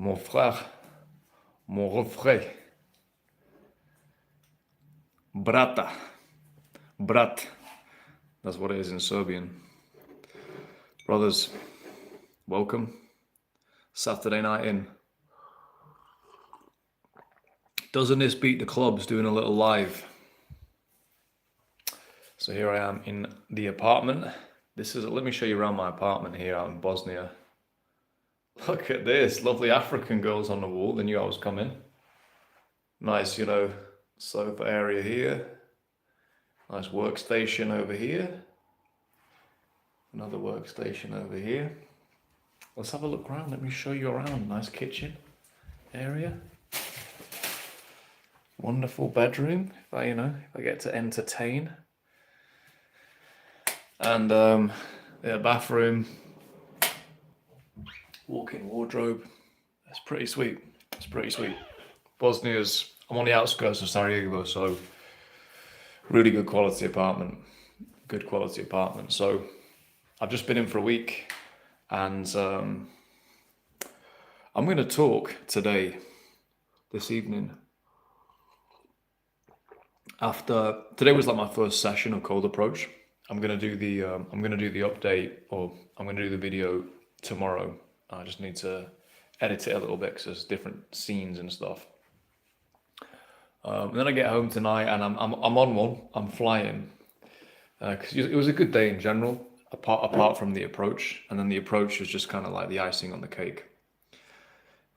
Mon frère, mon refrain, brata, brat. That's what it is in Serbian. Brothers, welcome. Saturday night in. Doesn't this beat the clubs doing a little live? So here I am in the apartment. Let me show you around my apartment here out in Bosnia. Look at this, lovely African girls on the wall. They knew I was coming. Nice, sofa area here. Nice workstation over here. Another workstation over here. Let's have a look around. Let me show you around. Nice kitchen area. Wonderful bedroom. If I get to entertain. And bathroom. Walk-in wardrobe. It's pretty sweet. It's pretty sweet. I'm on the outskirts of Sarajevo, so really good quality apartment. Good quality apartment. So I've just been in for a week, and I'm going to talk this evening. Today was like my first session of Cold Approach. I'm going to do the update, or I'm going to do the video tomorrow. I just need to edit it a little bit because there's different scenes and stuff. And then I get home tonight, and I'm on one. I'm flying because it was a good day in general, apart from the approach, and then the approach was just kind of like the icing on the cake.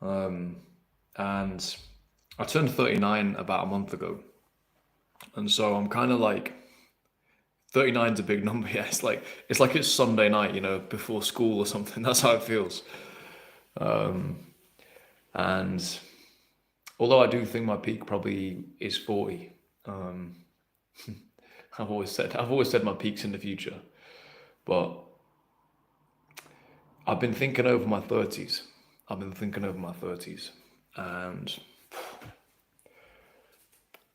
And I turned 39 about a month ago, and so I'm kind of like 39 is a big number. Yeah, it's like it's Sunday night, before school or something. That's how it feels. And although I do think my peak probably is 40, I've always said my peak's in the future, but I've been thinking over my 30s. And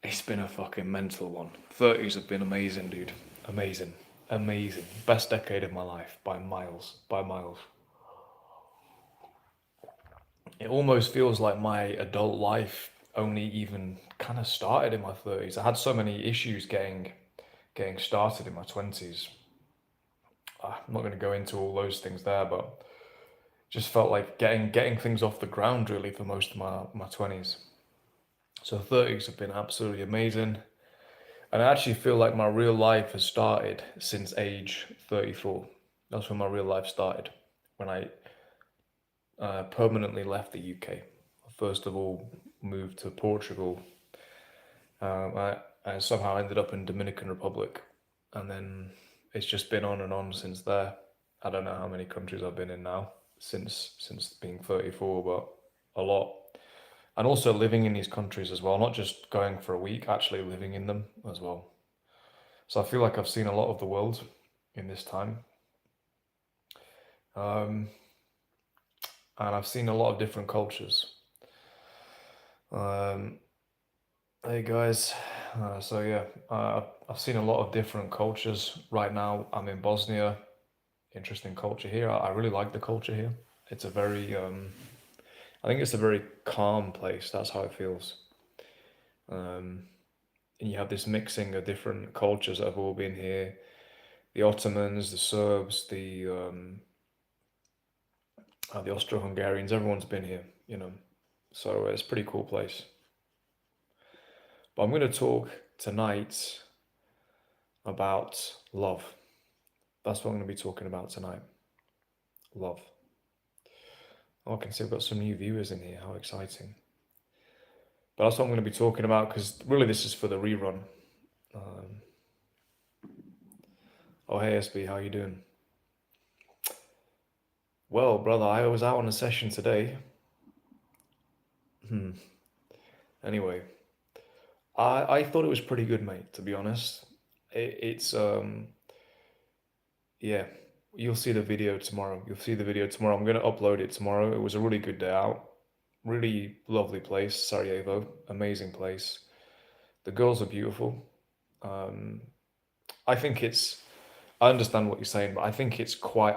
it's been a fucking mental one. 30s have been amazing, dude. Amazing. Best decade of my life by miles. It almost feels like my adult life only even kind of started in my 30s. I had so many issues getting started in my 20s. I'm not going to go into all those things there, but just felt like getting things off the ground really for most of my 20s. So 30s have been absolutely amazing. And I actually feel like my real life has started since age 34. That's when my real life started, when I permanently left the UK. First of all, moved to Portugal. I somehow ended up in Dominican Republic, and then it's just been on and on since there. I don't know how many countries I've been in now since being 34, but a lot. And also living in these countries as well, not just going for a week, actually living in them as well. So I feel like I've seen a lot of the world in this time. And I've seen a lot of different cultures. Hey guys, I've seen a lot of different cultures. Right now I'm in Bosnia. Interesting culture here. I really like the culture here. It's a very, I think it's a very calm place. That's how it feels. And you have this mixing of different cultures that have all been here. The Ottomans, the Serbs, the Austro-Hungarians, everyone's been here, So it's a pretty cool place. But I'm going to talk tonight about love. That's what I'm going to be talking about tonight. Love. Oh, I can see I've got some new viewers in here. How exciting. But that's what I'm going to be talking about, because really this is for the rerun. Oh, hey SB, how you doing? Well, brother, I was out on a session today. Anyway, I thought it was pretty good, mate, to be honest. Yeah, you'll see the video tomorrow. I'm going to upload it tomorrow. It was a really good day out. Really lovely place, Sarajevo. Amazing place. The girls are beautiful. I understand what you're saying, but I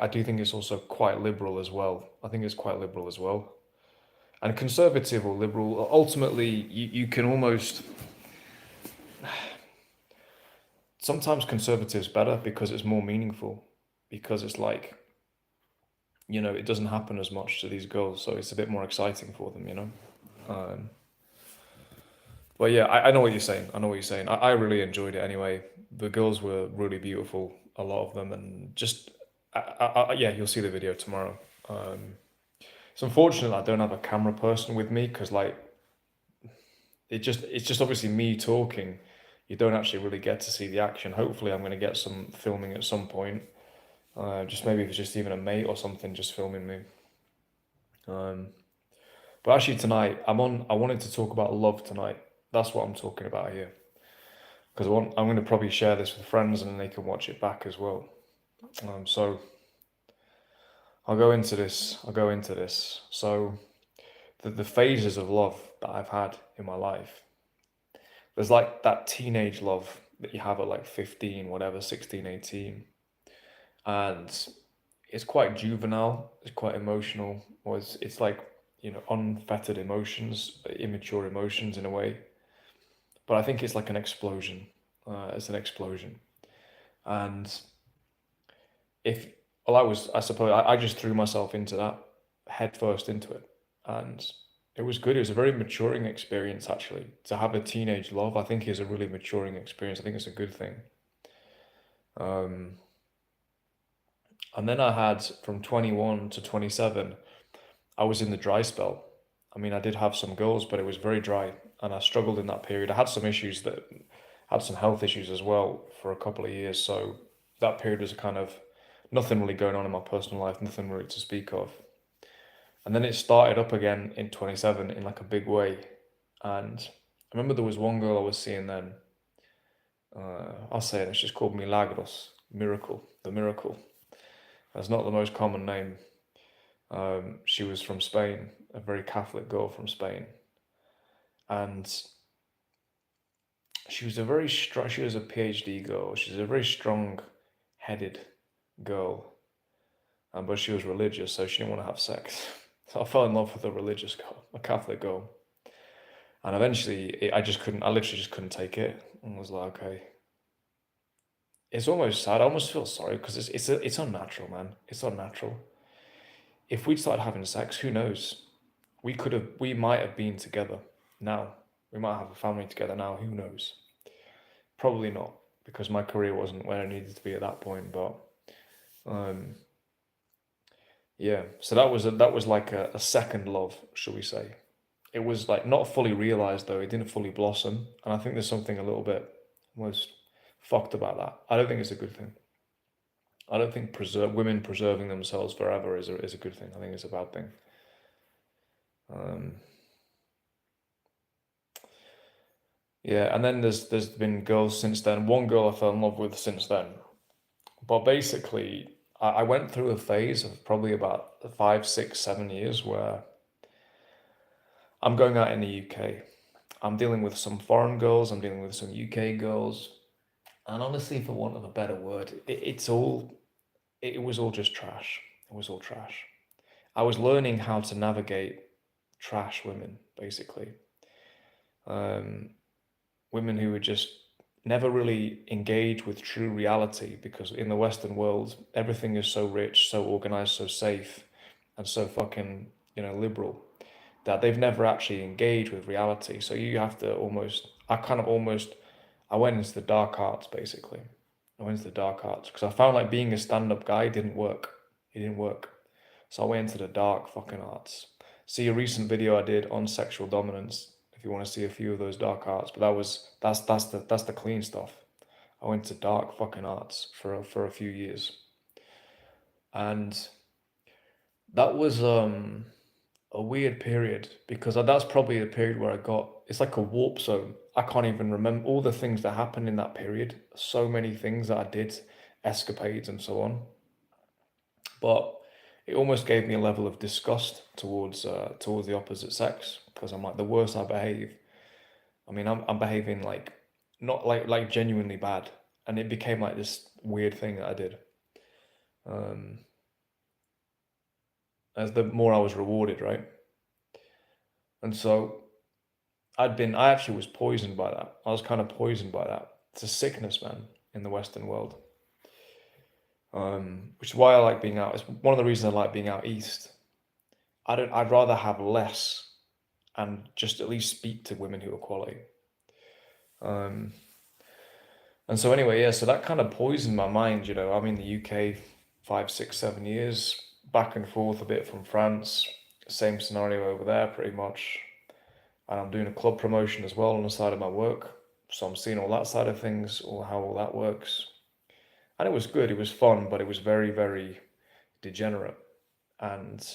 do think it's also quite liberal as well. And conservative or liberal, ultimately, you can almost sometimes conservative's better because it's more meaningful, because it's like, it doesn't happen as much to these girls, so it's a bit more exciting for them. Um, but yeah, I know what you're saying. I know what you're saying. I really enjoyed it anyway. The girls were really beautiful, a lot of them, and just, yeah, you'll see the video tomorrow. Um, it's unfortunate I don't have a camera person with me because like it's just obviously me talking. You don't actually really get to see the action. Hopefully, I'm going to get some filming at some point. Just maybe if it's just even a mate or something just filming me. Um, but actually tonight I'm on. I wanted to talk about love tonight. That's what I'm talking about here because I'm going to probably share this with friends and then they can watch it back as well. So I'll go into this. So the phases of love that I've had in my life. There's like that teenage love that you have at like 15, whatever, 16, 18. And it's quite juvenile, it's quite emotional, or it's like, unfettered emotions, immature emotions in a way. But I think it's like an explosion. It's an explosion. And if, well, I suppose, I just threw myself into that, head first into it. And it was good. It was a very maturing experience, actually. To have a teenage love, I think is a really maturing experience. I think it's a good thing. Um, and then I had from 21 to 27, I was in the dry spell. I mean, I did have some goals, but it was very dry, and I struggled in that period. I had some issues that had some health issues as well for a couple of years. So that period was kind of nothing really going on in my personal life, nothing really to speak of. And then it started up again in 27 in like a big way. And I remember there was one girl I was seeing then. I'll say it. She's called Milagros, Miracle, the Miracle. That's not the most common name. She was from Spain, a very Catholic girl from Spain, and she was a very strong. She was a PhD girl. She's a very strong-headed girl, but she was religious, so she didn't want to have sex. So I fell in love with a religious girl, a Catholic girl, and eventually I just couldn't. I literally just couldn't take it, and was like, okay. It's almost sad. I almost feel sorry because it's unnatural, man. It's unnatural. If we'd started having sex, who knows? We might have been together now. We might have a family together now. Who knows? Probably not, because my career wasn't where it needed to be at that point. But um, yeah, so that was like a second love, shall we say? It was like not fully realized though. It didn't fully blossom, and I think there's something a little bit was fucked about that. I don't think it's a good thing. I don't think women preserving themselves forever is a good thing. I think it's a bad thing. Um, yeah, and then there's been girls since then. One girl I fell in love with since then. But basically, I went through a phase of probably about 5, 6, 7 years where I'm going out in the UK. I'm dealing with some foreign girls. I'm dealing with some UK girls. And honestly, for want of a better word, it was all just trash. It was all trash. I was learning how to navigate trash women, basically. Um, Women who would just never really engage with true reality because in the Western world, everything is so rich, so organized, so safe, and so fucking, liberal that they've never actually engaged with reality. So you have to I went into the dark arts basically. I went into the dark arts because I found like being a stand-up guy didn't work. It didn't work. So I went into the dark fucking arts. See a recent video I did on sexual dominance if you want to see a few of those dark arts. But that's the clean stuff. I went to dark fucking arts for a few years, and that was a weird period because that's probably the period where it's like a warp zone. I can't even remember all the things that happened in that period. So many things that I did, escapades and so on. But it almost gave me a level of disgust towards the opposite sex because I'm like the worse I behave. I mean, I'm behaving like not like genuinely bad, and it became like this weird thing that I did. Um, as the more I was rewarded, right? And so I actually was poisoned by that. I was kind of poisoned by that. It's a sickness, man, in the Western world. Which is why I like being out. It's one of the reasons I like being out east. I'd rather have less and just at least speak to women who are quality. Um, and so anyway, yeah, so that kind of poisoned my mind, you know. I'm in the UK 5, 6, 7 years, back and forth a bit from France. Same scenario over there, pretty much. And I'm doing a club promotion as well on the side of my work. So I'm seeing all that side of things, or how all that works. And it was good, it was fun, but it was very, very degenerate. And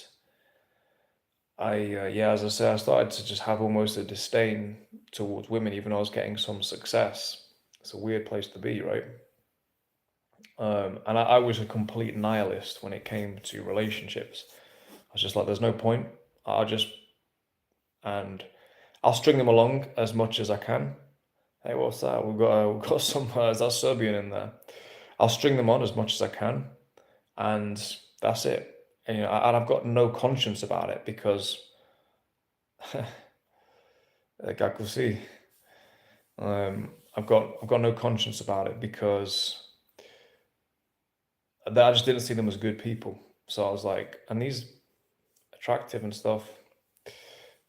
yeah, as I say, I started to just have almost a disdain towards women, even though I was getting some success. It's a weird place to be, right? And I was a complete nihilist when it came to relationships. I was just like, there's no point. I'll just, and I'll string them along as much as I can. Hey, what's that? We've got some, is that Serbian in there? I'll string them on as much as I can, and that's it. And, you know, and I've got no conscience about it because, kako si, I've got no conscience about it because I just didn't see them as good people. So I was like, and these attractive and stuff.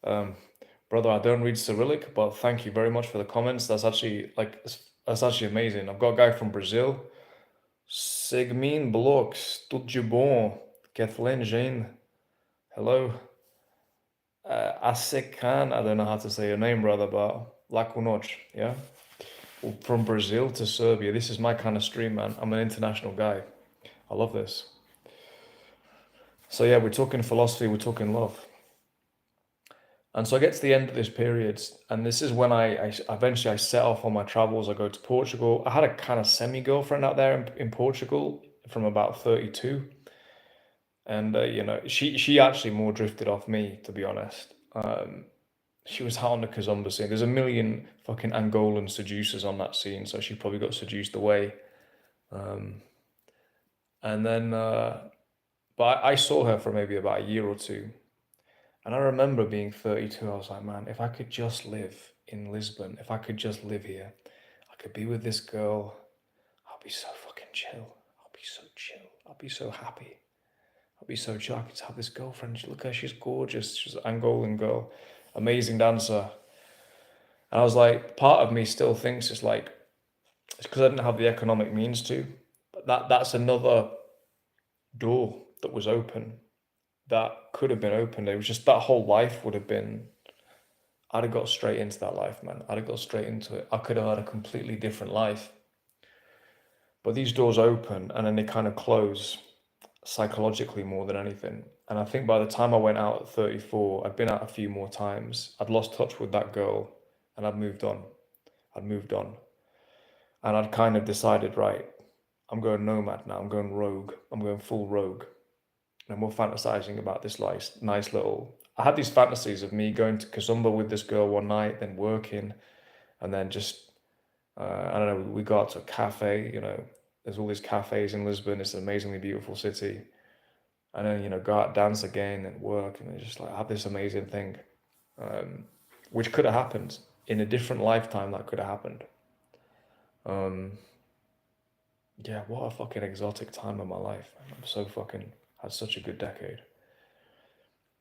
Brother, I don't read Cyrillic, but thank you very much for the comments. That's actually that's actually amazing. I've got a guy from Brazil. Sigmin Blocks, tudo de bom. Kathleen Jane, hello. Asekan, I don't know how to say your name, brother, but Lakunoc, yeah? From Brazil to Serbia. This is my kind of stream, man. I'm an international guy. I love this. So yeah, we're talking philosophy, we're talking love. And so I get to the end of this period, and this is when I eventually I set off on my travels. I go to Portugal. I had a kind of semi-girlfriend out there in Portugal from about 32. And you know, she actually more drifted off me, to be honest. She was hot on the Kazumba scene. There's a million fucking Angolan seducers on that scene, so she probably got seduced away. Um, and then, but I saw her for maybe about a year or two, and I remember being 32. I was like, man, if I could just live in Lisbon, if I could just live here, I could be with this girl. I'll be so fucking chill. I'll be so chill. I'll be so happy. I'll be so chill. I could have this girlfriend. Look at her. She's gorgeous. She's an Angolan girl, amazing dancer. And I was like, part of me still thinks it's like, it's because I didn't have the economic means to. But that's another door that was open that could have been opened. It was just that whole life would have been, I'd have got straight into that life, man. I'd have got straight into it. I could have had a completely different life. But these doors open and then they kind of close psychologically more than anything. And I think by the time I went out at 34, I'd been out a few more times. I'd lost touch with that girl and I'd moved on. I'd moved on. And I'd kind of decided, right, I'm going nomad now. I'm going rogue. I'm going full rogue. And we're fantasizing about this nice little. I had these fantasies of me going to Kazumba with this girl one night, then working, and then just, I don't know, we go out to a cafe, you know, there's all these cafes in Lisbon. It's an amazingly beautiful city. And then, you know, go out, dance again, and work, and just like have this amazing thing, which could have happened in a different lifetime. That could have happened. Yeah, what a fucking exotic time of my life. I'm so fucking had such a good decade.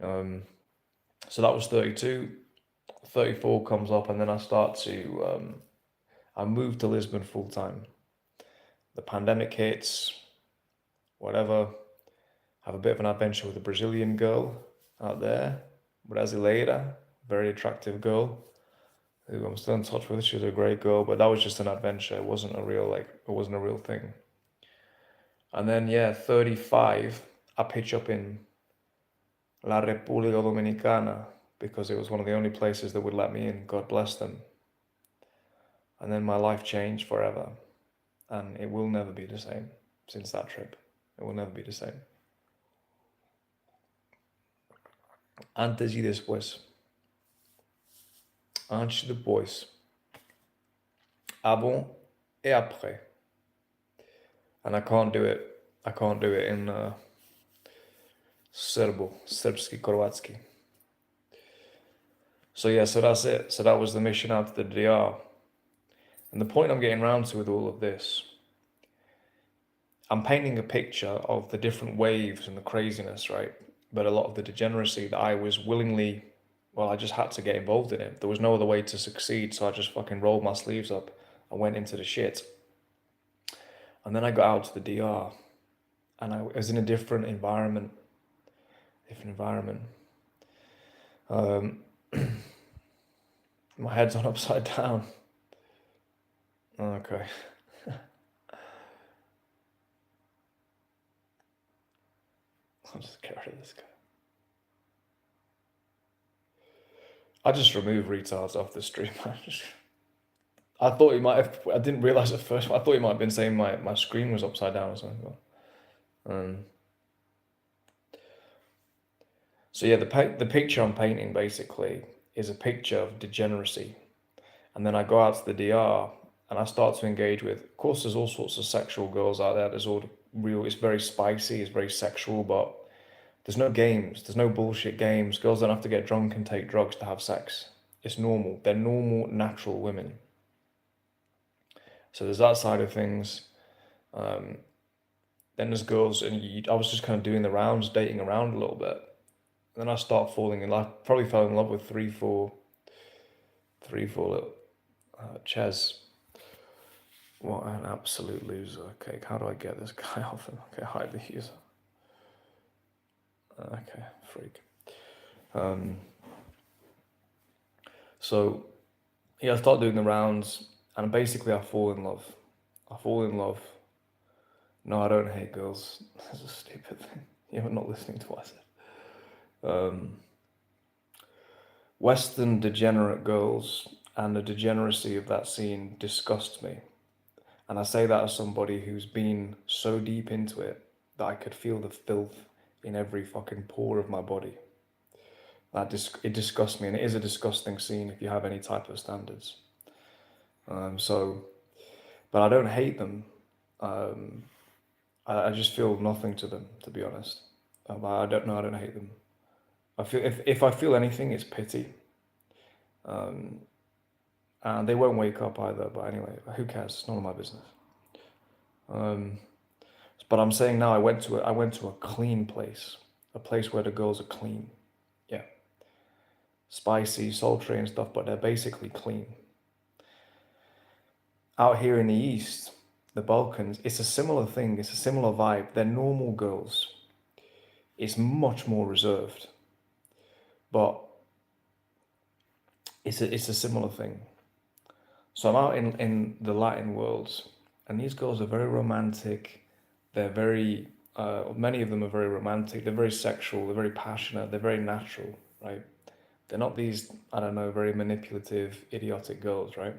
So that was 32. 34 comes up, and then I start to. I moved to Lisbon full time. The pandemic hits, whatever. Have a bit of an adventure with a Brazilian girl out there, Brasileira, very attractive girl, who I'm still in touch with. She was a great girl, but that was just an adventure. It wasn't a real thing. And then yeah, 35, I pitch up in La República Dominicana because it was one of the only places that would let me in. God bless them. And then my life changed forever, and it will never be the same since that trip. It will never be the same. Antes e después. Antes e depois. Avant et après. And I can't do it. I can't do it in Serbski, Croatsky. So yeah, so that's it. So that was the mission out to the DR. And the point I'm getting around to with all of this, I'm painting a picture of the different waves and the craziness, right? But a lot of the degeneracy that I was willingly, well, I just had to get involved in it. There was no other way to succeed, so I just fucking rolled my sleeves up and went into the shit. And then I got out to the DR, and I was in a different environment. Um, my head's on upside down. Okay. I'll just get rid of this guy. I just remove retards off the stream. I thought he might have. I didn't realize at first. I thought he might have been saying my screen was upside down or something. So yeah, the picture I'm painting basically is a picture of degeneracy, and then I go out to the DR and I start to engage with. Of course, there's all sorts of sexual girls out there. There's all real. It's very spicy. It's very sexual, but there's no games. There's no bullshit games. Girls don't have to get drunk and take drugs to have sex. It's normal. They're normal, natural women. So there's that side of things. Then there's girls, and I was just kind of doing the rounds, dating around a little bit. And then I start falling in love. Probably fell in love with three, four little Ches. What an absolute loser. Okay, how do I get this guy off him? Okay, hide the user. Okay, freak. So yeah, I start doing the rounds, and basically I fall in love. No, I don't hate girls. That's a stupid thing. You're not listening to what I said. Western degenerate girls and the degeneracy of that scene disgusts me. And I say that as somebody who's been so deep into it that I could feel the filth in every fucking pore of my body. It disgusts me, and it is a disgusting scene if you have any type of standards. But I don't hate them. I just feel nothing to them, to be honest. I don't know. I don't hate them. I feel if I feel anything, it's pity. And they won't wake up either. But anyway, who cares? It's none of my business. But I'm saying now, I went to a clean place, a place where the girls are clean. Yeah, spicy, sultry, and stuff, but they're basically clean. Out here in the East, the Balkans, it's a similar thing. It's a similar vibe. They're normal girls. It's much more reserved, but it's a similar thing. So I'm out in the Latin worlds, and these girls are very romantic. They're very, many of them are very romantic. They're very sexual. They're very passionate. They're very natural, right? They're not these, I don't know, very manipulative, idiotic girls, right?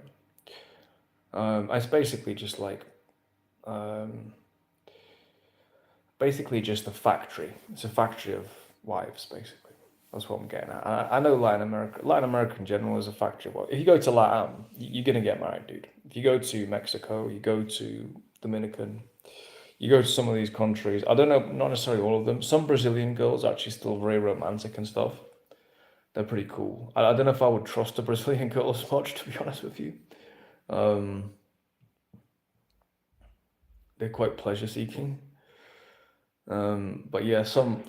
It's basically just like, basically just a factory. It's a factory of wives, basically. That's what I'm getting at. I know Latin America in general is a factory. Well, if you go to Latin, you're gonna get married, dude. If you go to Mexico, you go to Dominican, you go to some of these countries. I don't know, not necessarily all of them. Some Brazilian girls are actually still very romantic and stuff. They're pretty cool. I don't know if I would trust a Brazilian girl as much, to be honest with you. They're quite pleasure seeking. But yeah, some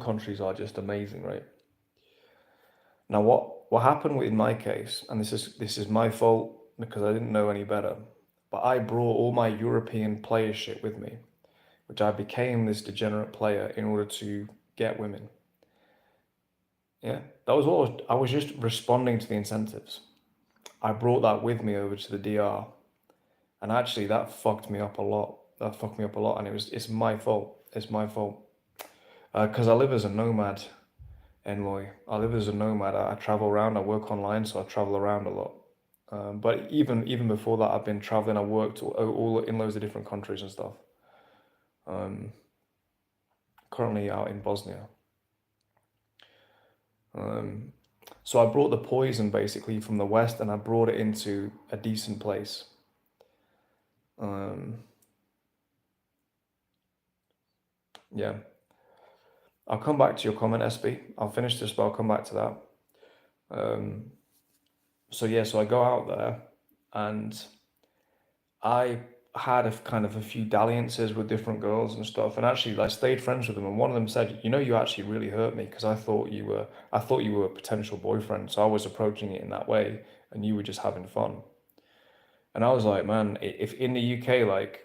countries are just amazing, right? Now, what happened in my case, and this is my fault because I didn't know any better, but I brought all my European player shit with me, which I became this degenerate player in order to get women. Yeah, that was all. I was just responding to the incentives. I brought that with me over to the DR, and actually that fucked me up a lot. And it's my fault. It's my fault because I live as a nomad, Envoy. I live as a nomad. I travel around. I work online, so I travel around a lot. But even before that, I've been traveling. I worked all in loads of different countries and stuff. Currently out in Bosnia. So I brought the poison basically from the West, and I brought it into a decent place. Yeah. I'll come back to your comment, SB. I'll finish this, but I'll come back to that. Um, so yeah, so I go out there and I had a kind of a few dalliances with different girls and stuff, and actually I stayed friends with them. And one of them said, "You know, you actually really hurt me because I thought you were a potential boyfriend, so I was approaching it in that way, and you were just having fun." And I was like, man, if in the UK, like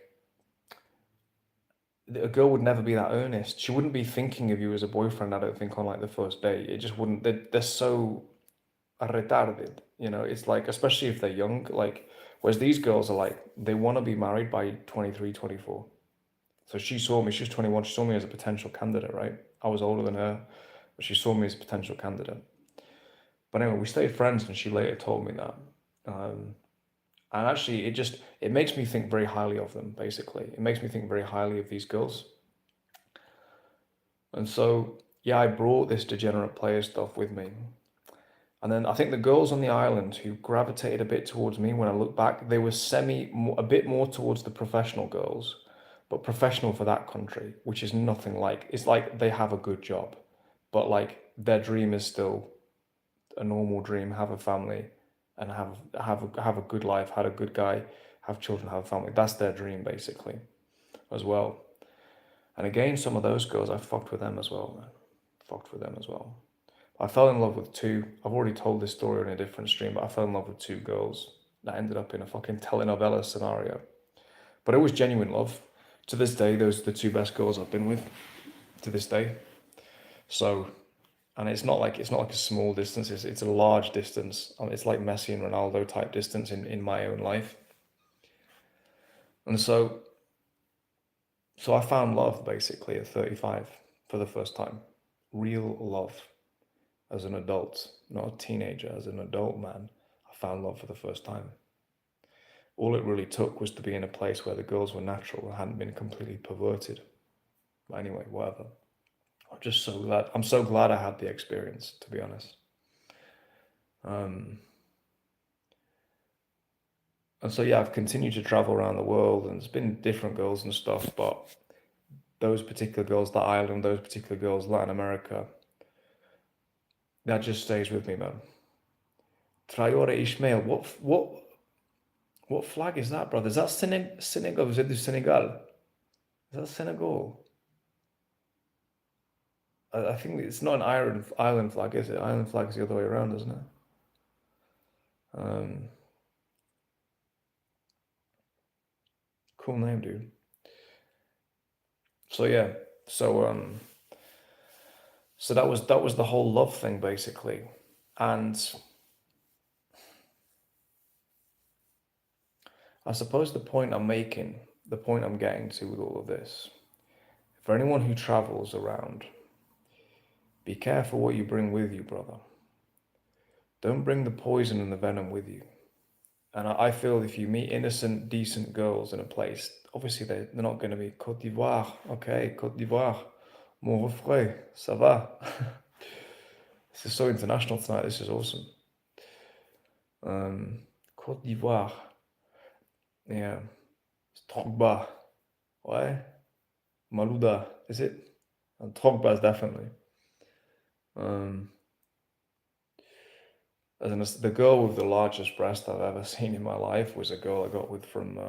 a girl would never be that earnest. She wouldn't be thinking of you as a boyfriend, I don't think, on like the first date. It just wouldn't. They're so retarded, you know. It's like, especially if they're young, like, whereas these girls are like, they want to be married by 23, 24. So she saw me, she was 21, she saw me as a potential candidate, right? I was older than her, but she saw me as a potential candidate. But anyway, we stayed friends and she later told me that. Um, and actually, it makes me think very highly of them, basically. It makes me think very highly of these girls. And so, yeah, I brought this degenerate player stuff with me. And then I think the girls on the island who gravitated a bit towards me when I look back, they were a bit more towards the professional girls, but professional for that country, which is nothing like, it's like they have a good job, but like their dream is still a normal dream, have a family and have a good life, had a good guy, have children, have a family. That's their dream basically as well. And again, some of those girls, I fucked with them as well, man. Fucked with them as well. I fell in love with two. I've already told this story in a different stream, but I fell in love with two girls that ended up in a fucking telenovela scenario. But it was genuine love. To this day, those are the two best girls I've been with. To this day. So, and it's not like a small distance. It's a large distance. It's like Messi and Ronaldo type distance in my own life. And so I found love basically at 35 for the first time. Real love as an adult, not a teenager, as an adult man. I found love for the first time. All it really took was to be in a place where the girls were natural and hadn't been completely perverted. But anyway, whatever. I'm just so glad. I'm so glad I had the experience, to be honest. Um, and so yeah, I've continued to travel around the world, and there's been different girls and stuff, but those particular girls, that island, those particular girls, Latin America, that just stays with me, man. Traore Ismail, what flag is that, brother? Is that Senegal? Is it Senegal? Is that Senegal? I think it's not an island flag, is it? Island flag is the other way around, isn't it? Um, cool name, dude. So yeah, so so that was the whole love thing basically, and I suppose the point I'm making, the point I'm getting to with all of this, for anyone who travels around, be careful what you bring with you, brother. Don't bring the poison and the venom with you. And I feel if you meet innocent, decent girls in a place, obviously they're not going to be Côte d'Ivoire. Okay, Côte d'Ivoire. Mon refrain, ça va? This is so international tonight. This is awesome. Côte d'Ivoire. Yeah. Drogba. Ouais. Malouda. Is it? And Drogba is definitely. Um, the girl with the largest breast I've ever seen in my life was a girl I got with from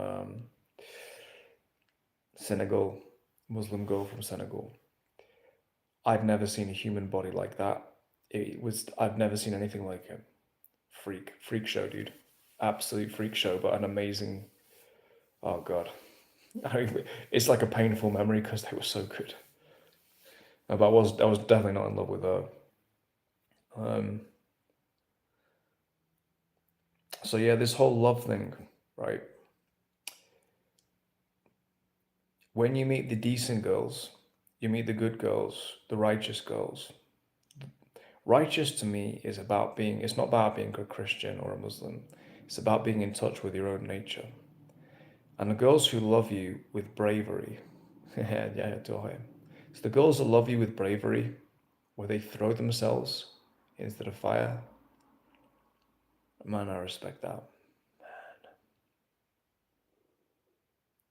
Senegal, Muslim girl from Senegal. I'd never seen a human body like that. I've never seen anything like it. Freak show, dude. Absolute freak show, but an amazing, oh God. It's like a painful memory because they were so good. But I was definitely not in love with her. Um, so yeah, this whole love thing, right? When you meet the decent girls, you meet the good girls, the righteous girls. Righteous to me is about being, it's not about being a Christian or a Muslim. It's about being in touch with your own nature. And the girls who love you with bravery, yeah, so the girls that love you with bravery, where they throw themselves into the fire, man, I respect that.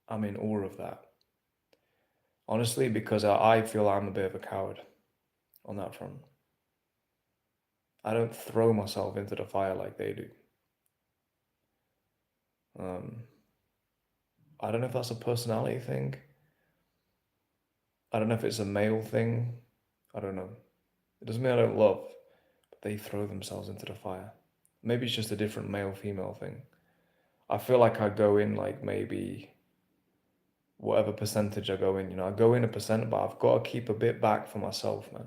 I'm in awe of that. Honestly, because I feel I'm a bit of a coward on that front. I don't throw myself into the fire like they do. Um, I don't know if that's a personality thing. I don't know if it's a male thing. I don't know. It doesn't mean I don't love, but they throw themselves into the fire. Maybe it's just a different male-female thing. I feel like I go in like maybe whatever percentage I go in, I go in a percent, but I've got to keep a bit back for myself, man.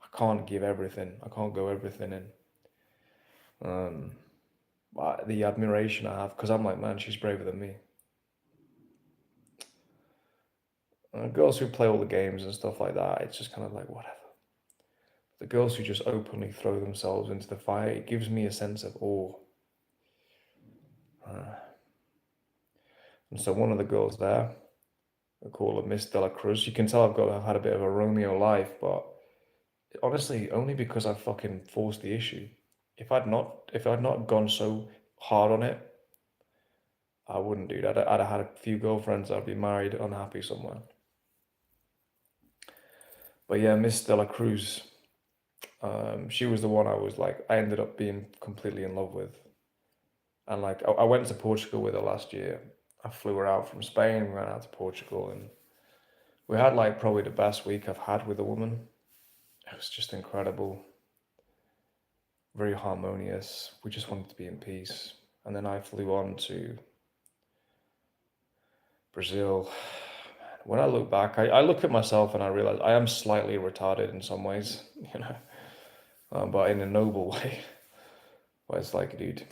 I can't give everything. I can't go everything in. But the admiration I have, because I'm like, man, she's braver than me. Girls who play all the games and stuff like that, it's just kind of like, whatever. The girls who just openly throw themselves into the fire, it gives me a sense of awe. And so one of the girls there, I call her Miss Dela Cruz. You can tell I've had a bit of a Romeo life, but honestly, only because I fucking forced the issue. If I'd not gone so hard on it, I wouldn't, dude. I'd have had a few girlfriends. I'd be married, unhappy somewhere. But yeah, Miss Dela Cruz, she was the one I ended up being completely in love with. And like, I went to Portugal with her last year. I flew her out from Spain. We went out to Portugal, and we had like probably the best week I've had with a woman. It was just incredible, very harmonious. We just wanted to be in peace. And then I flew on to Brazil. When I look back, I look at myself and I realize I am slightly retarded in some ways, but in a noble way. Where it's like, dude,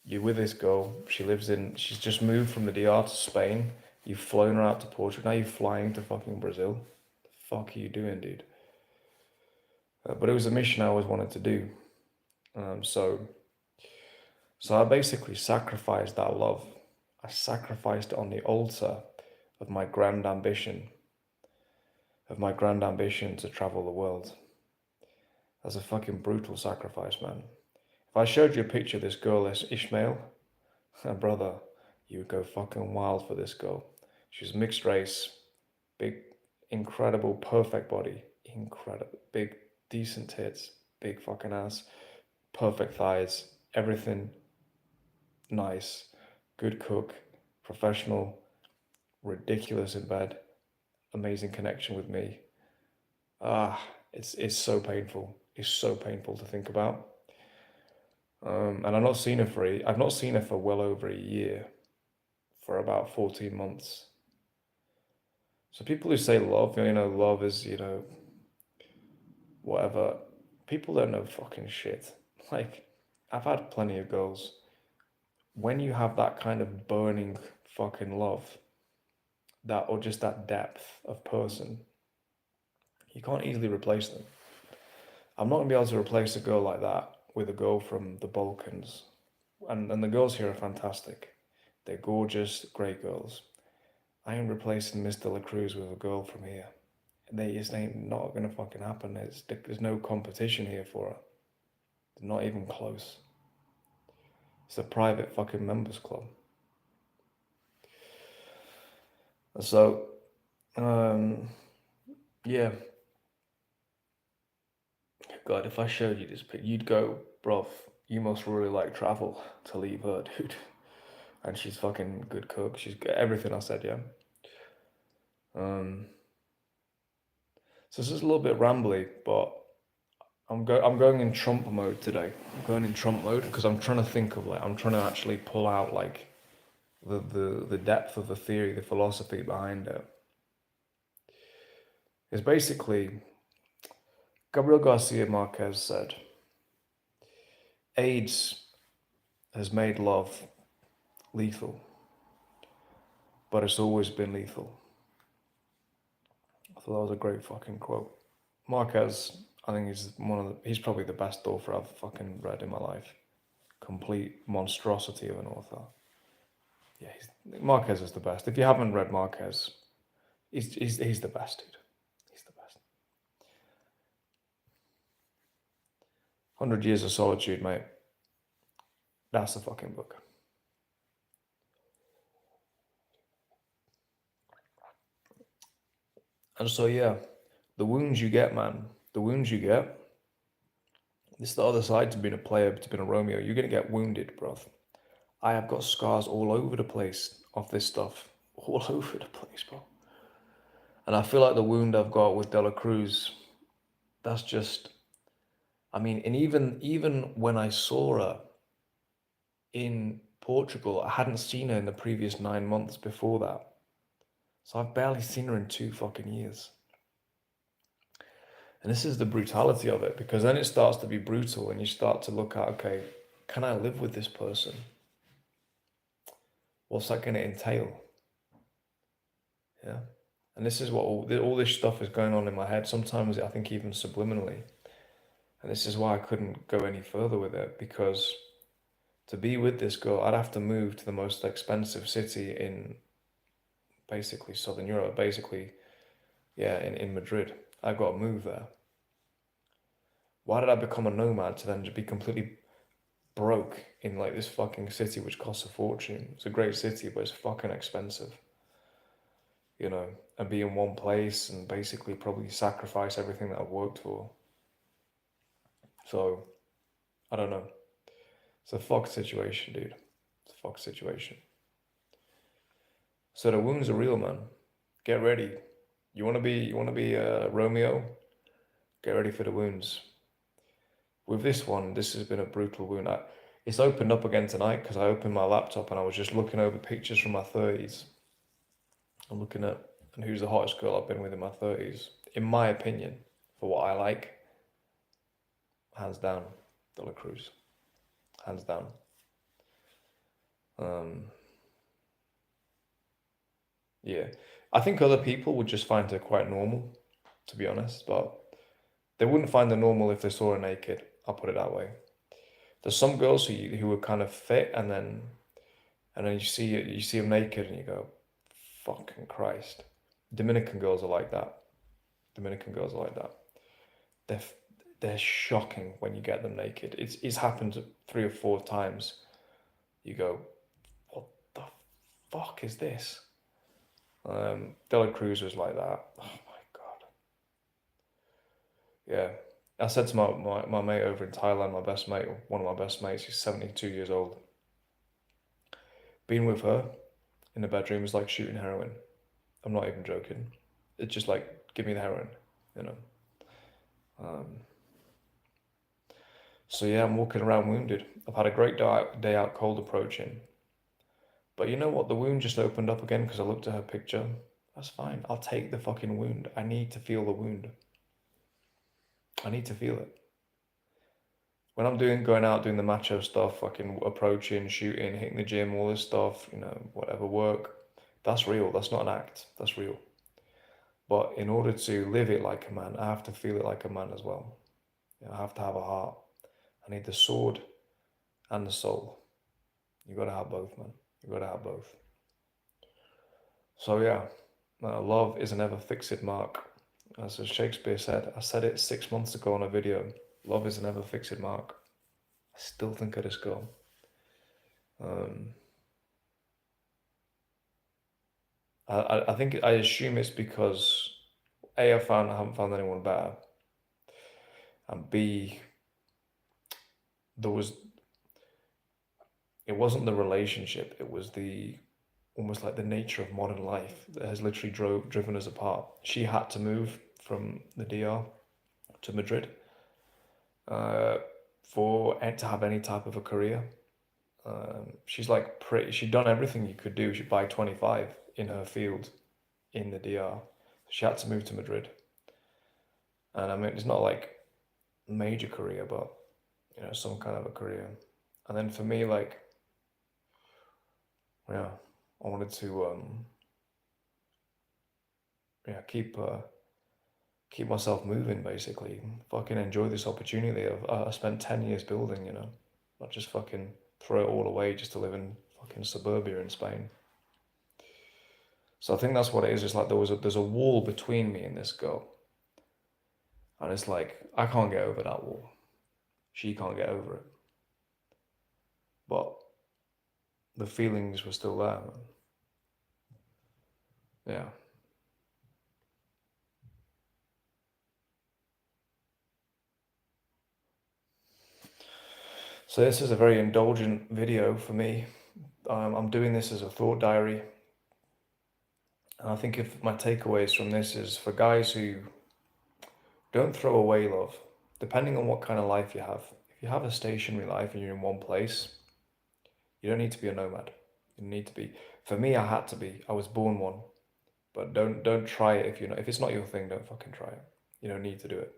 you're with this girl. She's just moved from the DR to Spain. You've flown her out to Portugal. Now you're flying to fucking Brazil. The fuck are you doing, dude? But it was a mission I always wanted to do. So I basically sacrificed that love. I sacrificed it on the altar of my grand ambition, to travel the world. That's a fucking brutal sacrifice, man. If I showed you a picture of this girl as Ishmael, brother, you would go fucking wild for this girl. She's mixed race, big, incredible, perfect body, incredible, big, decent tits, big fucking ass, perfect thighs, everything nice, good cook, professional, ridiculous in bed, amazing connection with me. It's so painful. It's so painful to think about. And I've not seen her for well over a year, for about 14 months. So people who say love, love is, whatever, people don't know fucking shit. Like, I've had plenty of girls. When you have that kind of burning fucking love, or just that depth of person, you can't easily replace them. I'm not gonna be able to replace a girl like that with a girl from the Balkans. And the girls here are fantastic. They're gorgeous, great girls. I ain't replacing Miss Dela Cruz with a girl from here. They just ain't not gonna fucking happen. There's no competition here for her. Not even close. It's a private fucking members club. So, yeah. God, if I showed you this pic, you'd go, bruv, you must really like travel to leave her, dude. And she's fucking good cook. She's got everything I said, yeah. So this is a little bit rambly, but I'm going in Trump mode today. I'm going in Trump mode because I'm trying to think of I'm trying to actually pull out the depth of the theory, the philosophy behind it. It's basically Gabriel Garcia Marquez said, AIDS has made love lethal, but it's always been lethal. I thought that was a great fucking quote. Marquez, I think he's probably the best author I've fucking read in my life. Complete monstrosity of an author. Yeah, Marquez is the best. If you haven't read Marquez, he's the best, dude. He's the best. 100 Years of Solitude, mate. That's the fucking book. And so, yeah, the wounds you get, man, This is the other side to being a player, to being a Romeo. You're gonna get wounded, bruv. I have got scars all over the place of this stuff. All over the place, bro. And I feel like the wound I've got with Dela Cruz, that's just, I mean, and even when I saw her in Portugal, I hadn't seen her in the previous 9 months before that. So I've barely seen her in 2 fucking years. And this is the brutality of it, because then it starts to be brutal and you start to look at, okay, can I live with this person? What's that going to entail? Yeah. And this is what all this stuff is going on in my head. Sometimes I think even subliminally. And this is why I couldn't go any further with it, because to be with this girl, I'd have to move to the most expensive city in basically Southern Europe, basically, yeah, in Madrid. I've got to move there. Why did I become a nomad to then just be completely broke in like this fucking city which costs a fortune? It's a great city, but it's fucking expensive, you know, and be in one place and basically probably sacrifice everything that I've worked for. So, I don't know. It's a fucked situation, dude. It's a fucked situation. So the wounds are real, man. Get ready. You wanna be Romeo? Get ready for the wounds. With this one, this has been a brutal wound. It's opened up again tonight because I opened my laptop and I was just looking over pictures from my 30s. I'm looking at and who's the hottest girl I've been with in my 30s. In my opinion, for what I like, hands down, Dela Cruz. Hands down. Yeah. I think other people would just find her quite normal, to be honest, but they wouldn't find her normal if they saw her naked. I'll put it that way. There's some girls who are kind of fit, and then you see them naked, and you go, "Fucking Christ!" Dominican girls are like that. Dominican girls are like that. They're they're shocking when you get them naked. It's happened 3 or 4 times. You go, "What the fuck is this?" Dela Cruz was like that. Oh my God. Yeah. I said to my mate over in Thailand, my best mate, one of my best mates, he's 72 years old. Being with her in the bedroom is like shooting heroin. I'm not even joking. It's just like, give me the heroin, you know. Um, so yeah, I'm walking around wounded. I've had a great day out cold approaching. But you know what? The wound just opened up again because I looked at her picture. That's fine. I'll take the fucking wound. I need to feel the wound. I need to feel it. When I'm going out, doing the macho stuff, fucking approaching, shooting, hitting the gym, all this stuff, whatever work, that's real. That's not an act. That's real. But in order to live it like a man, I have to feel it like a man as well. I have to have a heart. I need the sword and the soul. You gotta have both, man. You gotta have both. So yeah, love is an ever fixed mark. As Shakespeare said, I said it 6 months ago on a video. Love is an ever fixed mark. I still think of this girl. I think I assume it's because A, I haven't found anyone better, and B, there was it wasn't the relationship, it was the almost like the nature of modern life that has literally driven us apart. She had to move from the DR to Madrid for it to have any type of a career. She's like she'd done everything you could do. She'd buy 25 in her field in the DR. She had to move to Madrid. And I mean, it's not like major career, but some kind of a career. And then for me, like, yeah, I wanted to keep myself moving, basically. Fucking enjoy this opportunity. I spent 10 years building, not just fucking throw it all away just to live in fucking suburbia in Spain. So I think that's what it is. It's like there's a wall between me and this girl. And it's like, I can't get over that wall. She can't get over it. But the feelings were still there. Yeah. So this is a very indulgent video for me. I'm doing this as a thought diary. And I think if my takeaways from this is for guys who don't throw away love, depending on what kind of life you have. If you have a stationary life and you're in one place, you don't need to be a nomad. You need to be. For me, I had to be. I was born one. But don't try it if it's not your thing. Don't fucking try it. You don't need to do it.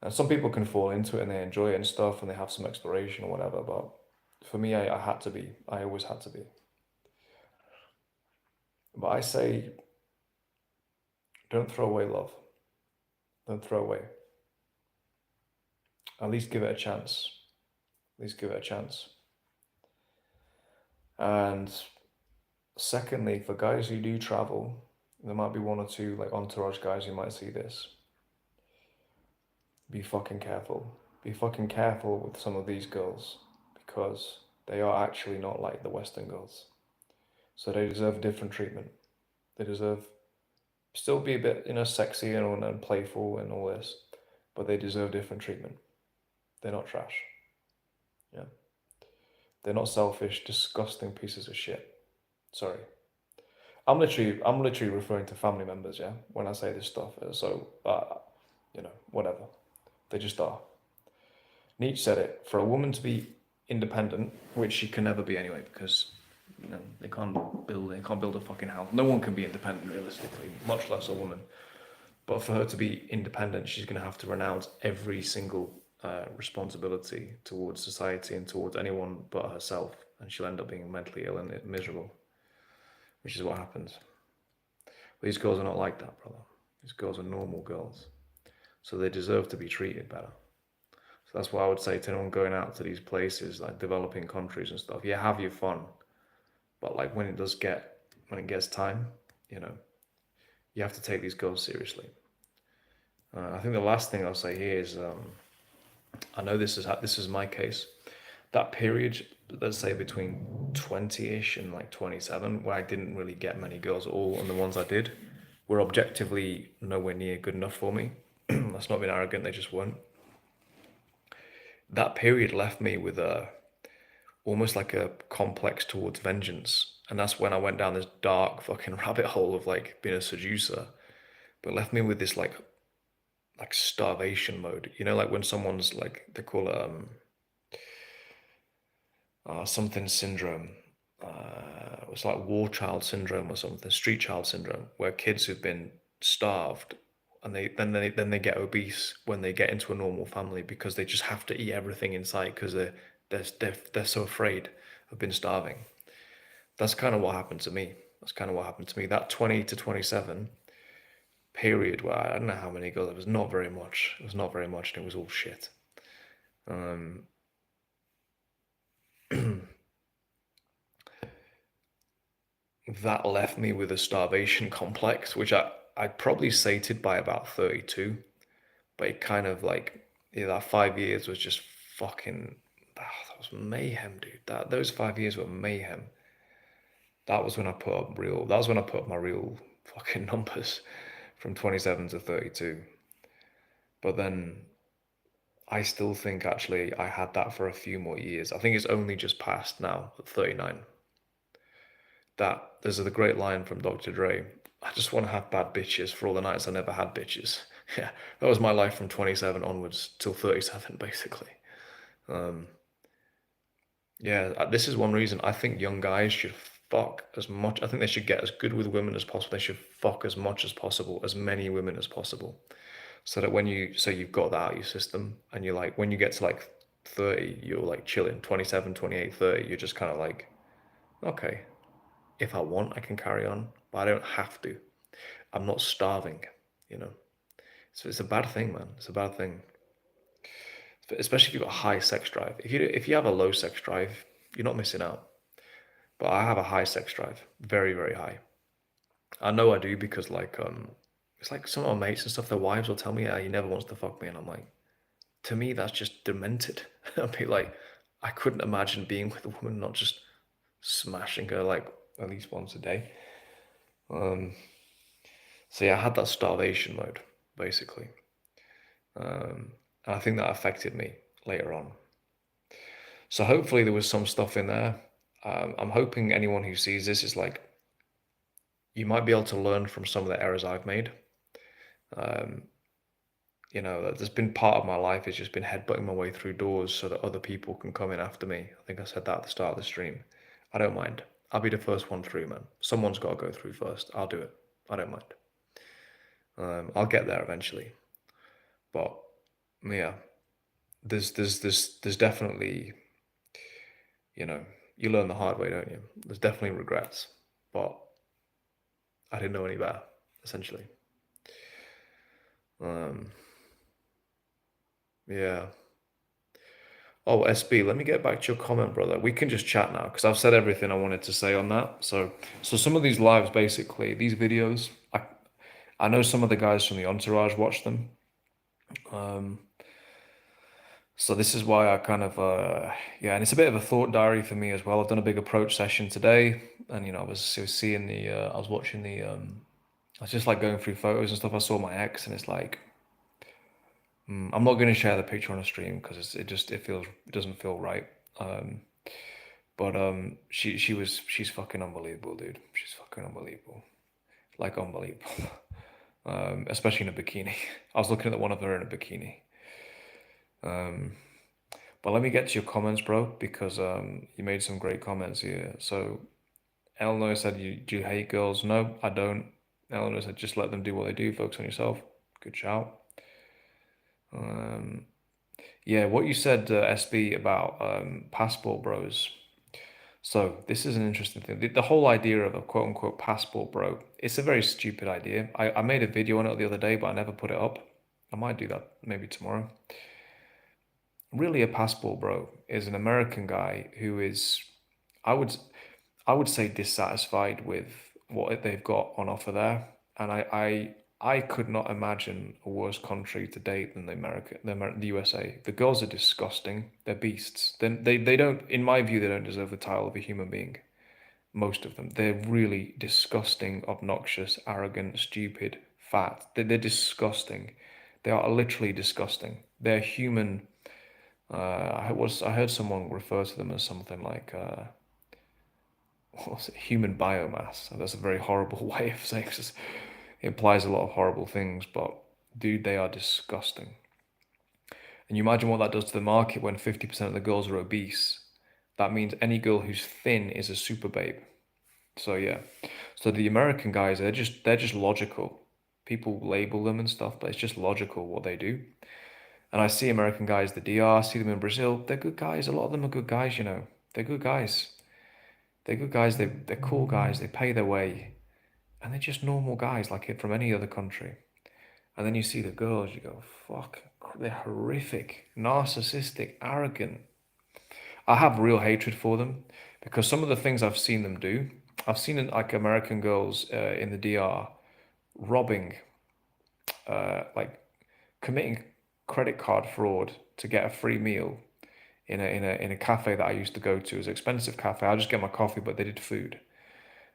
And some people can fall into it and they enjoy it and stuff and they have some exploration or whatever. But for me, I had to be. I always had to be. But I say, don't throw away love. Don't throw away. At least give it a chance. At least give it a chance. And secondly, for guys who do travel, there might be one or two like entourage guys who might see this. Be fucking careful. Be fucking careful with some of these girls because they are actually not like the Western girls. So they deserve different treatment. They deserve still be a bit, sexy and playful and all this, but they deserve different treatment. They're not trash. Yeah. They're not selfish, disgusting pieces of shit. Sorry. I'm literally referring to family members, yeah, when I say this stuff. So, whatever. They just are. Nietzsche said it. For a woman to be independent, which she can never be anyway, because they can't build a fucking house. No one can be independent realistically, much less a woman. But for her to be independent, she's going to have to renounce every single responsibility towards society and towards anyone but herself, and she'll end up being mentally ill and miserable, which is what happens. These girls are not like that, brother. These girls are normal girls, so they deserve to be treated better. So that's what I would say to anyone going out to these places, like developing countries and stuff. Yeah, have your fun, but like when it gets time, you have to take these girls seriously. I think the last thing I'll say here is, I know this is my case. That period, let's say between 20-ish and like 27, where I didn't really get many girls at all, and the ones I did were objectively nowhere near good enough for me. That's not being arrogant, they just weren't. That period left me with almost like a complex towards vengeance. And that's when I went down this dark fucking rabbit hole of like being a seducer. But left me with this like starvation mode. Like when someone's like, they call it something syndrome. It's like war child syndrome or something, street child syndrome, where kids who've been starved and they get obese when they get into a normal family because they just have to eat everything in sight because they're so afraid of being starving. That's kind of what happened to me. That 20 to 27 period where I don't know how many girls, it was not very much. It was not very much, and it was all shit. That left me with a starvation complex, which I'd probably sated by about 32, but it kind of like, that 5 years was just fucking, that was mayhem, dude. Those 5 years were mayhem. That was when I put up my real fucking numbers from 27 to 32. But then I still think actually I had that for a few more years. I think it's only just passed now at 39. There's a great line from Dr. Dre. I just want to have bad bitches for all the nights I never had bitches. Yeah, that was my life from 27 onwards till 37, basically. Yeah, this is one reason I think young guys should fuck as much. I think they should get as good with women as possible. They should fuck as much as possible, as many women as possible. So that when you've got that out of your system and you're like, when you get to like 30, you're like chilling, 27, 28, 30, you're just kind of like, okay, if I want, I can carry on, but I don't have to. I'm not starving, you know. So it's a bad thing, man. It's a bad thing. Especially if you've got a high sex drive. If you have a low sex drive, you're not missing out. But I have a high sex drive, very, very high. I know I do because it's like some of my mates and stuff, their wives will tell me, yeah, he never wants to fuck me, and I'm like, to me, that's just demented. I'd be like, I couldn't imagine being with a woman, not just smashing her like at least once a day. So yeah, I had that starvation mode, basically. And I think that affected me later on. So hopefully there was some stuff in there. I'm hoping anyone who sees this is like, you might be able to learn from some of the errors I've made. Um, there's been part of my life has just been headbutting my way through doors so that other people can come in after me. I think I said that at the start of the stream. I don't mind. I'll be the first one through, man. Someone's got to go through first. I'll do it. I don't mind. I'll get there eventually. But yeah, there's definitely, you learn the hard way, don't you? There's definitely regrets, but I didn't know any better, essentially. Um, yeah. Oh, SB, let me get back to your comment, brother. We can just chat now because I've said everything I wanted to say on that. So some of these lives, basically, these videos, I know some of the guys from the Entourage watch them. So this is why I kind of, yeah, and it's a bit of a thought diary for me as well. I've done a big approach session today, and I was seeing I was watching I was just like going through photos and stuff. I saw my ex, and it's like, I'm not going to share the picture on a stream because it doesn't feel right. Um, but she's fucking unbelievable, dude. She's fucking unbelievable, like unbelievable. Especially in a bikini. I was looking at one of her in a bikini. But let me get to your comments, bro, because you made some great comments here. So Eleanor said, do you hate girls? No, I don't. Eleanor said, just let them do what they do. Focus on yourself. Good shout. Yeah, what you said, SB, about passport bros. So this is an interesting thing. The whole idea of a quote unquote passport bro, it's a very stupid idea. I made a video on it the other day, but I never put it up. I might do that maybe tomorrow. Really, a passport bro is an American guy who is, I would I would say, dissatisfied with what they've got on offer there. And I could not imagine a worse country to date than the USA. The girls are disgusting. They're beasts. They don't, in my view, they don't deserve the title of a human being. Most of them. They're really disgusting, obnoxious, arrogant, stupid, fat. They're disgusting. They are literally disgusting. They're human. I heard someone refer to them as something like what's it, human biomass. And that's a very horrible way of saying it. It implies a lot of horrible things, but dude, they are disgusting. And you imagine what that does to the market when 50% of the girls are obese. That means any girl who's thin is a super babe. So yeah. So the American guys, they're just logical. People label them and stuff, but it's just logical what they do. And I see American guys, the DR, see them in Brazil. They're good guys. A lot of them are good guys, you know. They're good guys. They're good guys. They're cool guys. They pay their way, and they're just normal guys like it from any other country. And then you see the girls, you go, fuck, they're horrific, narcissistic, arrogant. I have real hatred for them because some of the things I've seen them do, I've seen like American girls in the DR robbing, like committing credit card fraud to get a free meal in a cafe that I used to go to. It was an expensive cafe. I just get my coffee, but they did food,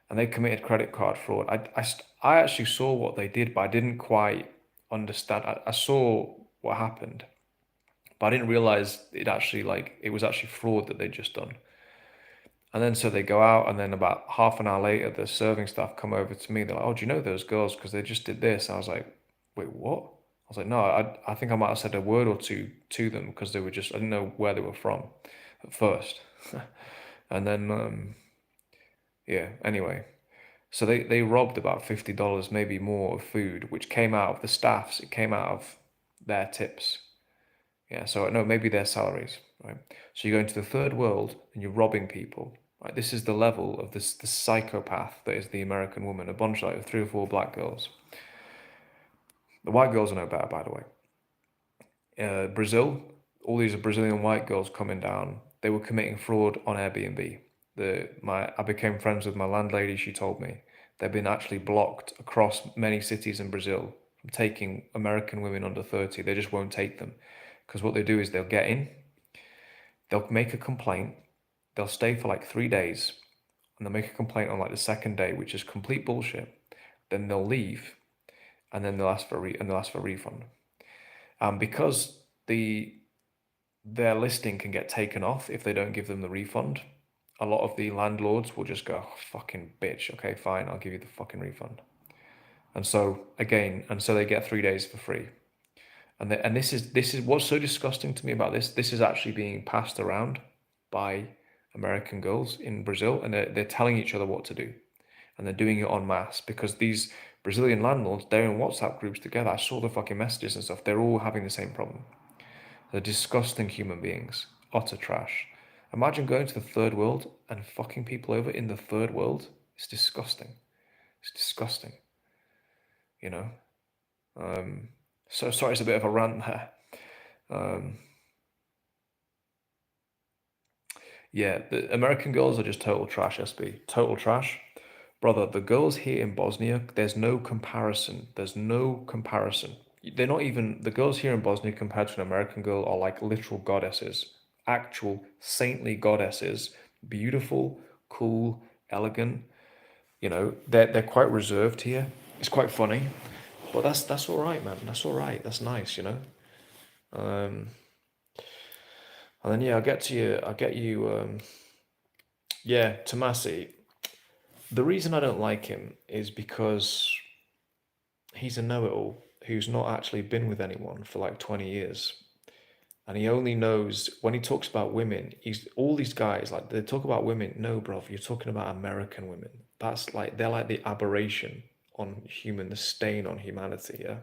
and they committed credit card fraud. I actually saw what they did, but I didn't quite understand. I saw what happened, but I didn't realize it was actually fraud that they'd just done. And then so they go out, and then about half an hour later, the serving staff come over to me. They're like, "Oh, do you know those girls? Because they just did this." I was like, "Wait, what?" I was like, "No, I think I might have said a word or two to them because they were just I didn't know where they were from at first." And then yeah, anyway. So they robbed about $50, maybe more, of food, which came out of the staffs. It came out of their tips. Yeah, so no, maybe their salaries, right? So you go into the third world and you're robbing people, right? This is the level of the psychopath that is the American woman. A bunch like 3 or 4 black girls. The white girls are no better, by the way. Brazil, all these Brazilian white girls coming down. They were committing fraud on Airbnb. I became friends with my landlady. She told me they've been actually blocked across many cities in Brazil from taking American women under 30. They just won't take them because what they do is they'll get in, they'll make a complaint, they'll stay for like 3 days, and they'll make a complaint on like the second day, which is complete bullshit. Then they'll leave, and then they'll ask for a refund. Because the their listing can get taken off if they don't give them the refund. A lot of the landlords will just go, "Oh, fucking bitch, okay, fine, I'll give you the fucking refund." And so again, and so they get 3 days for free. And this is what's so disgusting to me about this. This is actually being passed around by American girls in Brazil, and they're telling each other what to do, and they're doing it en masse because these Brazilian landlords, they're in WhatsApp groups together. I saw the fucking messages and stuff. They're all having the same problem. They're disgusting human beings, utter trash. Imagine going to the third world and fucking people over in the third world. It's disgusting. It's disgusting. You know. So sorry, it's a bit of a rant there. Yeah, the American girls are just total trash, SB. Total trash. Brother, the girls here in Bosnia, there's no comparison. There's no comparison. They're not even, the girls here in Bosnia compared to an American girl are like literal goddesses. Actual saintly goddesses. Beautiful, cool, elegant. You know, they're quite reserved here. It's quite funny. But that's all right, man. That's all right. That's nice, you know. And then yeah, I'll get to you. I'll get you. Yeah, Tomasi. The reason I don't like him is because he's a know-it-all who's not actually been with anyone for like 20 years. And he only knows when he talks about women, he's all these guys like they talk about women. No, bro, you're talking about American women. That's like they're like the aberration on human, the stain on humanity, yeah.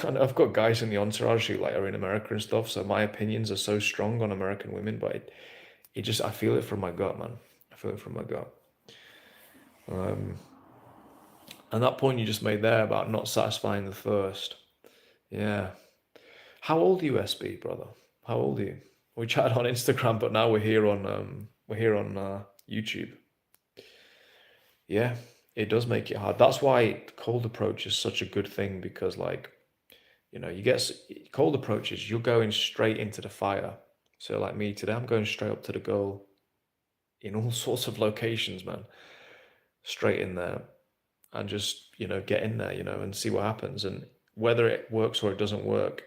And I've got guys in the entourage who like are in America and stuff, so my opinions are so strong on American women, but it just I feel it from my gut, man. I feel it from my gut. And that point you just made there about not satisfying the thirst. Yeah. How old are you, SB, brother? How old are you? We chatted on Instagram, but now we're here on YouTube. Yeah, it does make it hard. That's why cold approach is such a good thing because like, you know, cold approaches, you're going straight into the fire. So like me today, I'm going straight up to the goal in all sorts of locations, man. Straight in there and just, you know, get in there, you know, and see what happens. And whether it works or it doesn't work,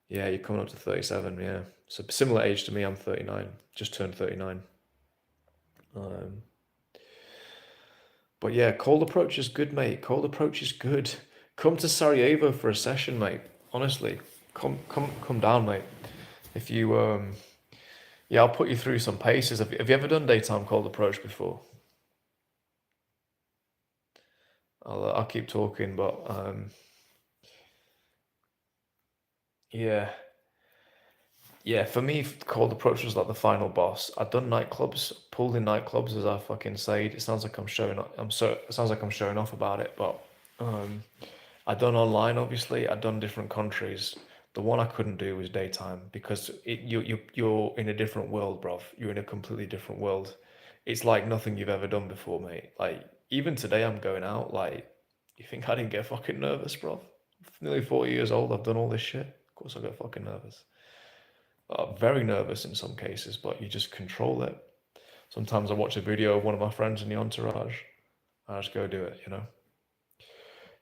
yeah, you're coming up to 37, yeah. So similar age to me, I'm 39, just turned 39. But yeah, cold approach is good, mate. Cold approach is good. Come to Sarajevo for a session, mate. Honestly, come down, mate. If you yeah, I'll put you through some paces. Have you ever done daytime cold approach before? I'll keep talking, but yeah. Yeah, for me, cold approach was like the final boss. I've done nightclubs, pulled in nightclubs, as I fucking said. It sounds like I'm showing off. It sounds like I'm showing off about it, but um, I done online. Obviously, I done different countries. The one I couldn't do was daytime because you're in a different world, bruv. You're in a completely different world. It's like nothing you've ever done before, mate. Like even today, I'm going out. Like, you think I didn't get fucking nervous, bruv? Nearly 40 years old. I've done all this shit. Of course, I got fucking nervous. Very nervous in some cases, but you just control it. Sometimes I watch a video of one of my friends in the entourage. I just go do it, you know.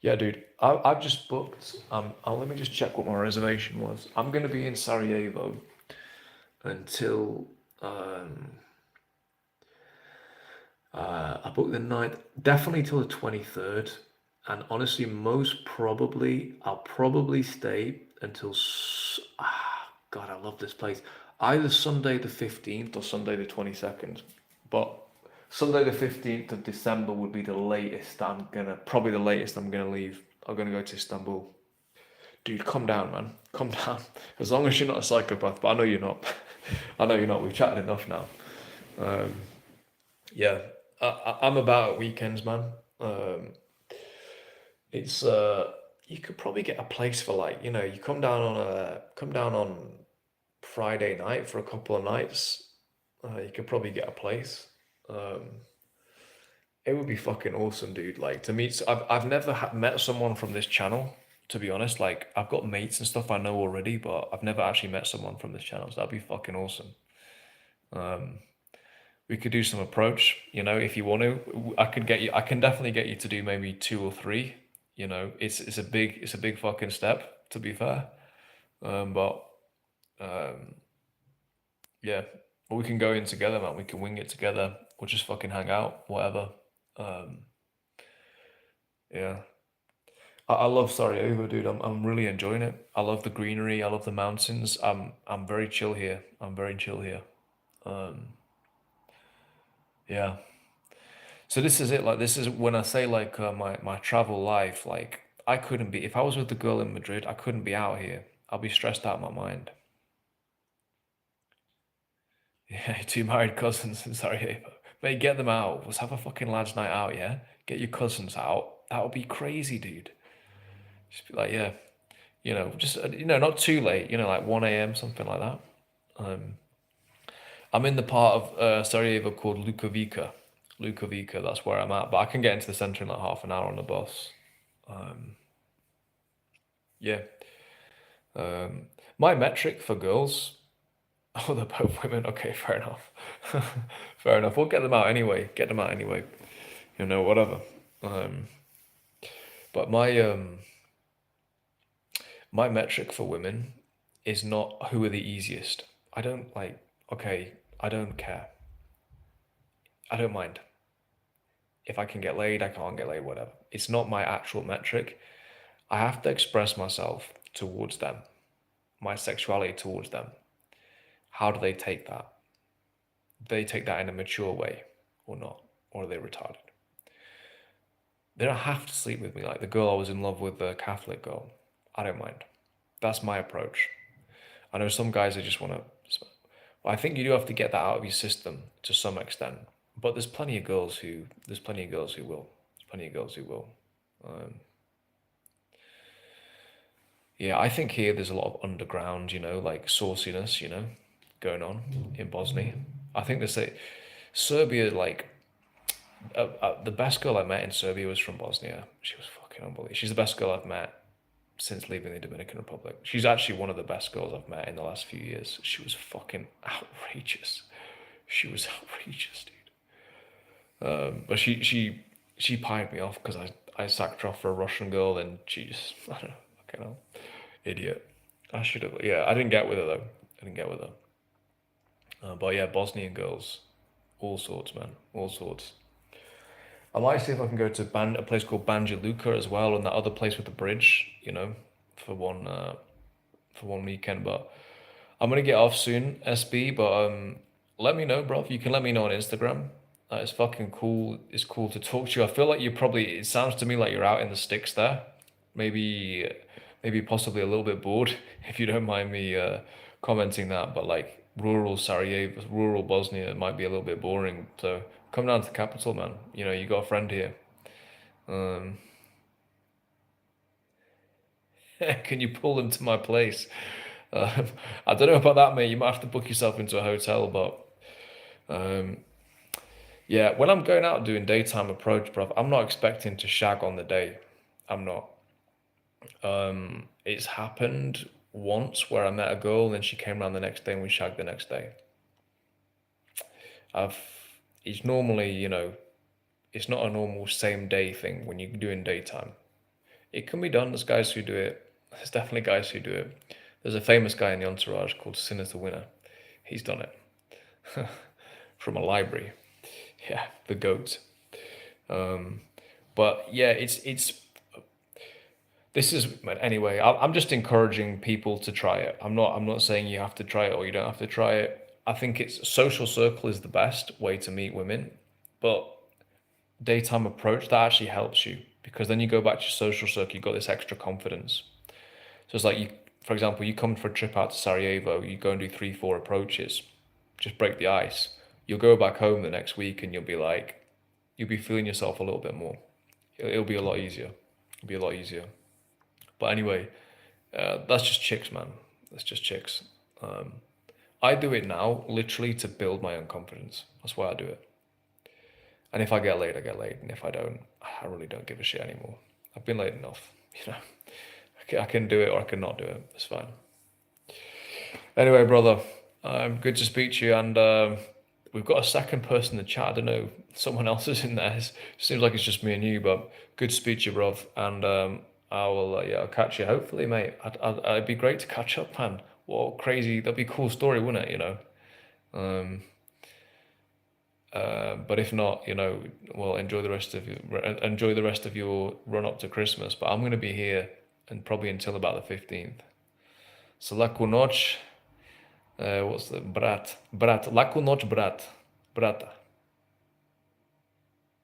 Yeah, dude. I've just booked. Let me just check what my reservation was. I'm gonna be in Sarajevo until I booked the 9th, definitely till the 23rd. And honestly, most probably I'll probably stay until God, I love this place. Either Sunday the 15th or Sunday the 22nd. But Sunday the 15th of December would be the latest probably the latest I'm gonna leave. I'm gonna go to Istanbul. Dude, calm down, man. Calm down. As long as you're not a psychopath, but I know you're not. I know you're not. We've chatted enough now. Yeah, I'm about weekends, man. It's you could probably get a place for like, you know, you come down on Friday night for a couple of nights. You could probably get a place. Um, it would be fucking awesome, dude. Like to meet. I've never met someone from this channel. To be honest, like I've got mates and stuff I know already, but I've never actually met someone from this channel. So that'd be fucking awesome. We could do some approach, you know, if you want to. I can definitely get you to do maybe two or three. You know, it's a big fucking step to be fair. But Um, yeah, or we can go in together, man. We can wing it together. We'll just fucking hang out, whatever. Um, yeah. I love Sarajevo, dude. I'm really enjoying it. I love the greenery. I love the mountains. I'm very chill here. I'm very chill here. Um, yeah. So this is it. Like this is when I say like my travel life. Like I couldn't be if I was with the girl in Madrid. I couldn't be out here. I'll be stressed out of my mind. Yeah, two married cousins in Sarajevo. Mate, get them out. Let's have a fucking lads' night out. Yeah, get your cousins out. That would be crazy, dude. Just be like, yeah, just not too late. Like 1 a.m. something like that. Um, I'm in the part of Sarajevo called Lukovica. Lukovica, that's where I'm at. But I can get into the center in like half an hour on the bus. Um, yeah. My metric for girls. Oh, they're both women. Okay, fair enough. Fair enough. We'll get them out anyway. Get them out anyway. Whatever. Um, but my metric for women is not who are the easiest. I don't like. Okay, I don't care. I don't mind. If I can get laid, I can't get laid, whatever. It's not my actual metric. I have to express myself towards them, my sexuality towards them. How do they take that? Do they take that in a mature way or not? Or are they retarded? They don't have to sleep with me like the girl I was in love with, the Catholic girl. I don't mind. That's my approach. I know some guys they just want to. Well, I think you do have to get that out of your system to some extent. But there's plenty of girls who will. There's plenty of girls who will. Um, yeah, I think here there's a lot of underground, like sauciness, going on in Bosnia. I think they say Serbia, like the best girl I met in Serbia was from Bosnia. She was fucking unbelievable. She's the best girl I've met since leaving the Dominican Republic. She's actually one of the best girls I've met in the last few years. She was fucking outrageous. She was outrageous, dude. But she pied me off because I sacked her off for a Russian girl, and she just I don't know, fucking hell, idiot. I should have. Yeah, I didn't get with her though. I didn't get with her. But yeah, Bosnian girls, all sorts, man, all sorts. I might see if I can go to a place called Banja Luka as well, and that other place with the bridge, for one weekend. But I'm gonna get off soon, SB. But let me know, bro. You can let me know on Instagram. It's fucking cool. It's cool to talk to you. I feel like you probably. It sounds to me like you're out in the sticks there. Maybe, maybe possibly a little bit bored, if you don't mind me commenting that. But like rural Sarajevo, rural Bosnia might be a little bit boring. So come down to the capital, man. You got a friend here. Um, can you pull them to my place? Um, I don't know about that, mate. You might have to book yourself into a hotel, but um, yeah, when I'm going out doing daytime approach, bro, I'm not expecting to shag on the day. I'm not. It's happened once where I met a girl and then she came around the next day and we shagged the next day. I've. It's normally, it's not a normal same day thing when you're doing daytime. It can be done. There's guys who do it. There's definitely guys who do it. There's a famous guy in the entourage called Sinner the Winner. He's done it from a library. Yeah, the goat. Um, but yeah, it's this is anyway. I'm just encouraging people to try it. I'm not saying you have to try it or you don't have to try it. I think it's social circle is the best way to meet women, but daytime approach that actually helps you because then you go back to your social circle. You got this extra confidence. So it's like you, for example, you come for a trip out to Sarajevo. You go and do 3, 4 approaches, just break the ice. You'll go back home the next week and you'll be feeling yourself a little bit more. It'll be a lot easier. It'll be a lot easier. But anyway, that's just chicks, man. That's just chicks. Um, I do it now literally to build my own confidence. That's why I do it. And if I get laid, I get laid. And if I don't, I really don't give a shit anymore. I've been late enough, you know. I can do it or I can not do it. It's fine. Anyway, brother, good to speak to you. And we've got a second person in the chat. I don't know, someone else is in there. It seems like it's just me and you, but good to speak to you, bro. And I will, yeah, I'll catch you hopefully, mate. It'd be great to catch up, man. what crazy, that'd be a cool story, wouldn't it, you know? Um, but if not, you know, well, enjoy the rest of your run up to Christmas. But I'm gonna be here and probably until about the 15th. So laku noć, what's the brat? Laku noć, brat, brata.